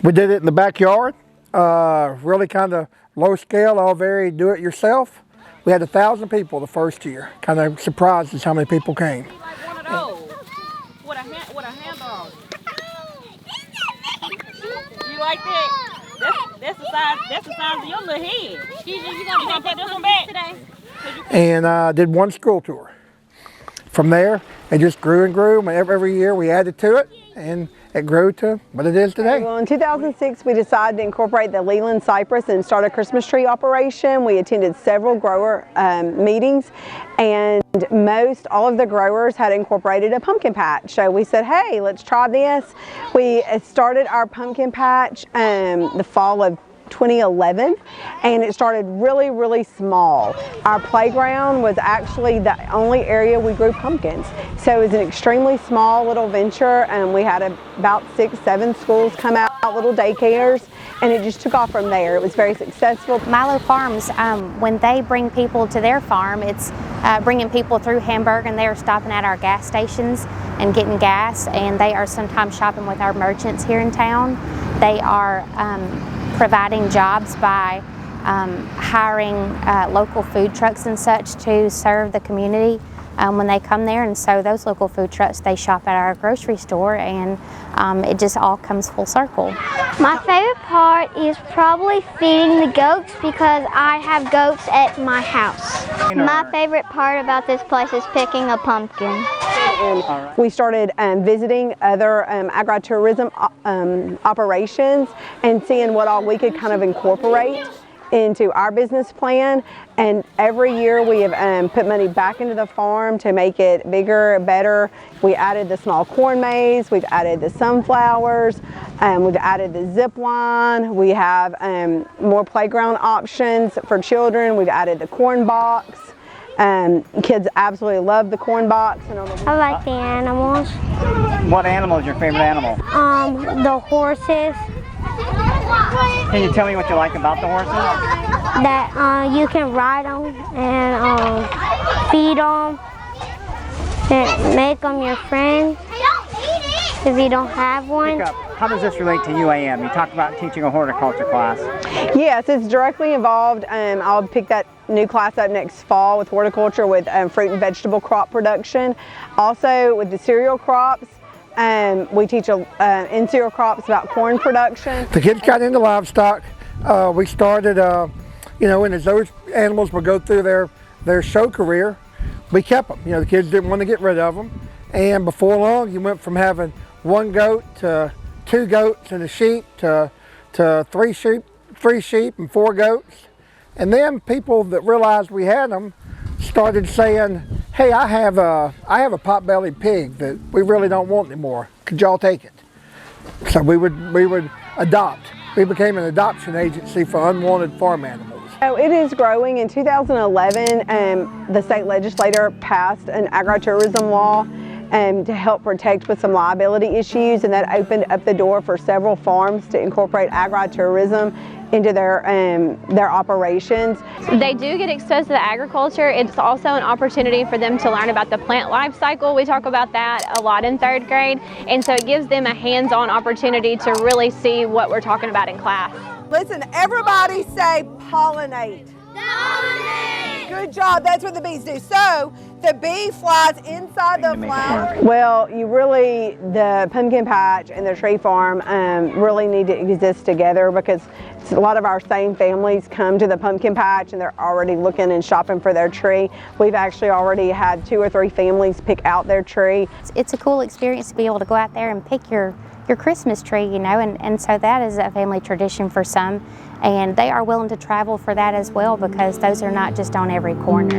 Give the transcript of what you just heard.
We did it in the backyard, really kind of low scale, all very do-it-yourself. We had 1,000 people the first year. Kind of surprised as how many people came. Like one of those. With a handle. You like that? That's the size of your little head. You gonna put this one back today? And did one school tour. From there, it just grew and grew. Every year we added to it, and it grew to what it is today. Well, in 2006, we decided to incorporate the Leland cypress and start a Christmas tree operation. We attended several grower meetings, and all of the growers had incorporated a pumpkin patch. So we said, hey, let's try this. We started our pumpkin patch the fall of 2011, and it started really, really small. Our playground was actually the only area we grew pumpkins. So it was an extremely small little venture, and we had about 6, 7 schools come out, little daycares, and it just took off from there. It was very successful. Milo Farms, when they bring people to their farm, it's bringing people through Hamburg, and they're stopping at our gas stations and getting gas, and they are sometimes shopping with our merchants here in town. They are providing jobs by hiring local food trucks and such to serve the community when they come there, and so those local food trucks, they shop at our grocery store, and it just all comes full circle. My favorite part is probably feeding the goats because I have goats at my house. My favorite part about this place is picking a pumpkin. And we started visiting other agritourism operations and seeing what all we could kind of incorporate into our business plan, and every year we have put money back into the farm to make it bigger, better. We added the small corn maze, we've added the sunflowers, we've added the zip line, we have more playground options for children, we've added the corn box. Kids absolutely love the corn box. I like the animals. What animal is your favorite animal? The horses. Can you tell me what you like about the horses? That you can ride them and feed them and make them your friends if you don't have one. How does this relate to UAM? You talked about teaching a horticulture class. Yes, it's directly involved. I'll pick that new class up next fall with horticulture, with fruit and vegetable crop production. Also with the cereal crops. We teach in cereal crops about corn production. The kids got into livestock. We started, and as those animals would go through their show career, we kept them. The kids didn't want to get rid of them. And before long, you went from having 1 goat to 2 goats and a sheep to 3 sheep and 4 goats. And then people that realized we had them started saying, hey, I have a pot-bellied pig that we really don't want anymore. Could y'all take it? So we would adopt. We became an adoption agency for unwanted farm animals. So it is growing. In 2011, the state legislature passed an agritourism law to help protect with some liability issues, and that opened up the door for several farms to incorporate agritourism into their operations. They do get exposed to the agriculture. It's also an opportunity for them to learn about the plant life cycle. We talk about that a lot in 3rd grade, and so it gives them a hands-on opportunity to really see what we're talking about in class. Listen, everybody say pollinate. Pollinate! Good job, that's what the bees do. So the bee flies inside the flower. Well, the pumpkin patch and the tree farm really need to exist together, because a lot of our same families come to the pumpkin patch and they're already looking and shopping for their tree. We've actually already had 2 or 3 families pick out their tree. It's a cool experience to be able to go out there and pick your Christmas tree, and so that is a family tradition for some, and they are willing to travel for that as well, because those are not just on every corner.